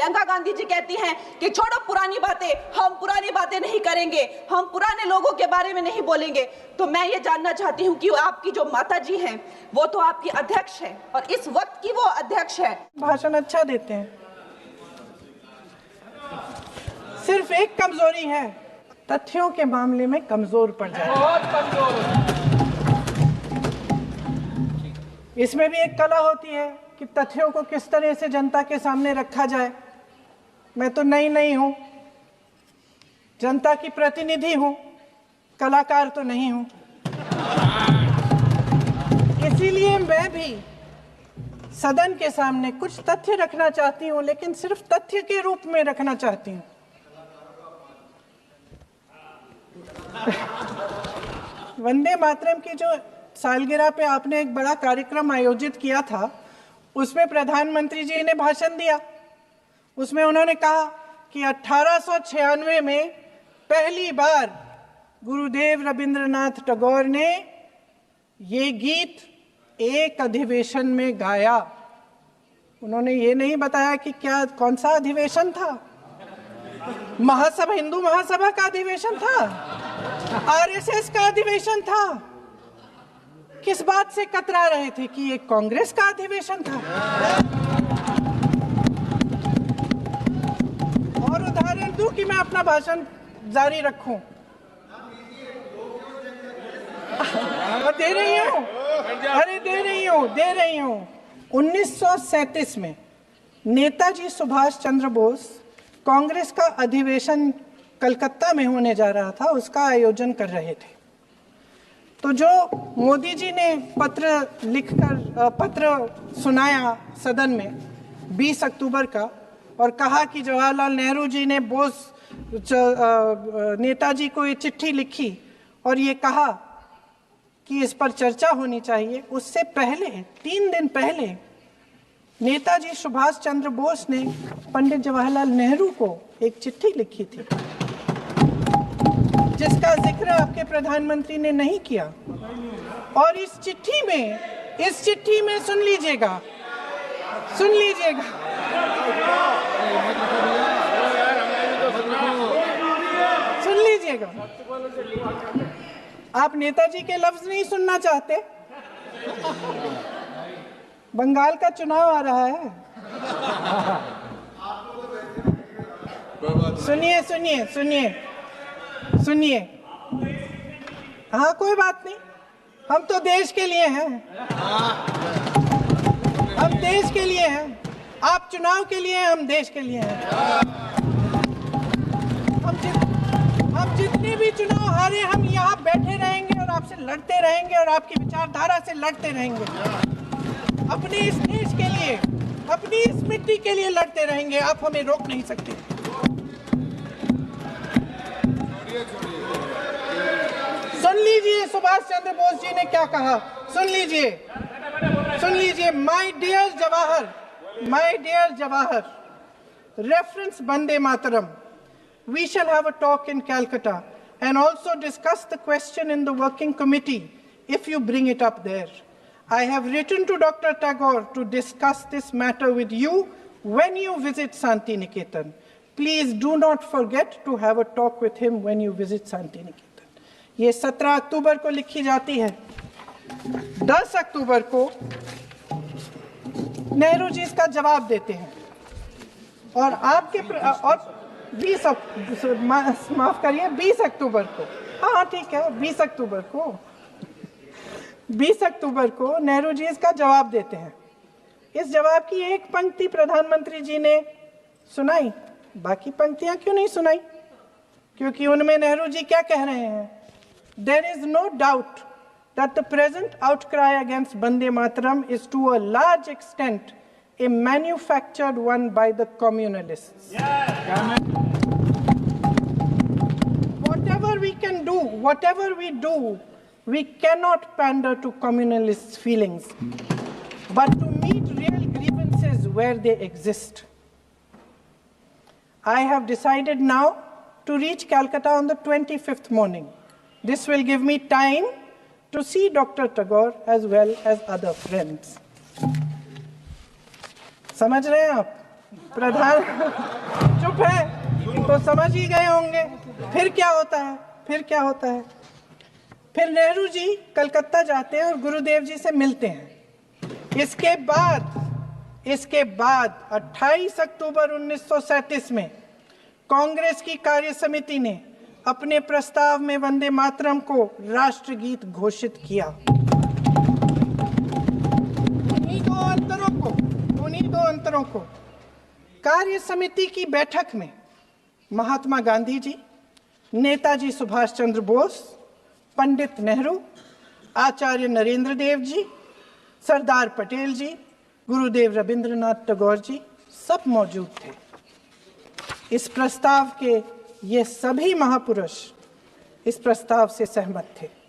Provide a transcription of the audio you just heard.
प्रियंका गांधी जी कहती हैं कि छोड़ो पुरानी बातें, हम पुरानी बातें नहीं करेंगे, हम पुराने लोगों के बारे में नहीं बोलेंगे। तो मैं ये जानना चाहती हूँ कि आपकी जो माता जी हैं वो तो आपकी अध्यक्ष है और इस वक्त की वो अध्यक्ष है। भाषण अच्छा देते हैं, सिर्फ एक कमजोरी है, तथ्यों के मामले में कमजोर पड़ जाते हैं। बहुत कमजोर। इसमें भी एक कला होती है कि तथ्यों को किस तरह से जनता के सामने रखा जाए। मैं तो नहीं हूं, जनता की प्रतिनिधि हूं, कलाकार तो नहीं हूं। इसीलिए मैं भी सदन के सामने कुछ तथ्य रखना चाहती हूं, लेकिन सिर्फ तथ्य के रूप में रखना चाहती हूं। वंदे मातरम की जो सालगिरह पे आपने एक बड़ा कार्यक्रम आयोजित किया था, उसमें प्रधानमंत्री जी ने भाषण दिया। उसमें उन्होंने कहा कि 1896 में पहली बार गुरुदेव रविंद्रनाथ टैगोर ने ये गीत एक अधिवेशन में गाया। उन्होंने ये नहीं बताया कि क्या कौन सा अधिवेशन था, महासभा, हिंदू महासभा का अधिवेशन था, आरएसएस का अधिवेशन था, किस बात से कतरा रहे थे कि ये कांग्रेस का अधिवेशन था। और उदाहरण दूं कि मैं अपना भाषण जारी रखूं, दे रही हूं। 1937 में नेताजी सुभाष चंद्र बोस कांग्रेस का अधिवेशन कलकत्ता में होने जा रहा था, उसका आयोजन कर रहे थे। तो जो मोदी जी ने पत्र सुनाया सदन में 20 अक्टूबर का और कहा कि जवाहरलाल नेहरू जी ने नेताजी को ये चिट्ठी लिखी और ये कहा कि इस पर चर्चा होनी चाहिए, उससे पहले 3 दिन पहले नेताजी सुभाष चंद्र बोस ने पंडित जवाहरलाल नेहरू को एक चिट्ठी लिखी थी, जिसका जिक्र आपके प्रधानमंत्री ने नहीं किया। और इस चिट्ठी में सुन लीजिएगा, आप नेताजी के लफ्ज नहीं सुनना चाहते? बंगाल का चुनाव आ रहा है, सुनिए। हाँ, कोई बात नहीं, हम तो देश के लिए हैं, हम देश के लिए हैं। आप चुनाव के लिए हैं, हम देश के लिए हैं। हम जितने भी चुनाव हारे, हम यहाँ बैठे रहेंगे और आपसे लड़ते रहेंगे और आपकी विचारधारा से लड़ते रहेंगे। अपने इस देश के लिए, अपनी इस मिट्टी के लिए लड़ते रहेंगे। आप हमें रोक नहीं सकते। सुन लीजिए सुभाष चंद्र बोस जी ने क्या कहा, सुन लीजिए। My dear Jawahar, reference Vande Mataram. We shall have a talk in Calcutta and also discuss the question in the working committee if you bring it up there. I have written to Dr. Tagore to discuss this matter with you when you visit Santi Niketan. Please do not forget to have a talk with him when you visit Santi Niketan. ये 17 अक्टूबर को लिखी जाती है। 10 अक्टूबर को नेहरू जी इसका जवाब देते हैं और और 20 अक्टूबर को, हाँ ठीक है, 20 अक्टूबर को नेहरू जी इसका जवाब देते हैं। इस जवाब की एक पंक्ति प्रधानमंत्री जी ने सुनाई, बाकी पंक्तियां क्यों नहीं सुनाई? क्योंकि उनमें नेहरू जी क्या कह रहे हैं? There is no doubt that the present outcry against Vande Mataram is to a large extent a manufactured one by the communalists. Whatever we do, we cannot pander to communalists' feelings, but to meet real grievances where they exist. I have decided now to reach Calcutta on the 25th morning. This will give me time to see Dr. Tagore as well as other friends. समझ रहे हैं आप? प्रधान चुप है तो समझ ही गए होंगे। फिर क्या होता है, फिर क्या होता है? फिर नेहरू जी कलकत्ता जाते हैं और गुरुदेव जी से मिलते हैं। इसके बाद 28 अक्टूबर 1937 में कांग्रेस की कार्य समिति ने अपने प्रस्ताव में वंदे मातरम को राष्ट्रगीत घोषित किया। उन्हीं दो अंतरों को कार्य समिति की बैठक में महात्मा गांधी जी, नेताजी सुभाष चंद्र बोस, पंडित नेहरू, आचार्य नरेंद्र देव जी, सरदार पटेल जी, गुरुदेव रविंद्रनाथ टैगोर जी सब मौजूद थे। इस प्रस्ताव के ये सभी महापुरुष इस प्रस्ताव से सहमत थे।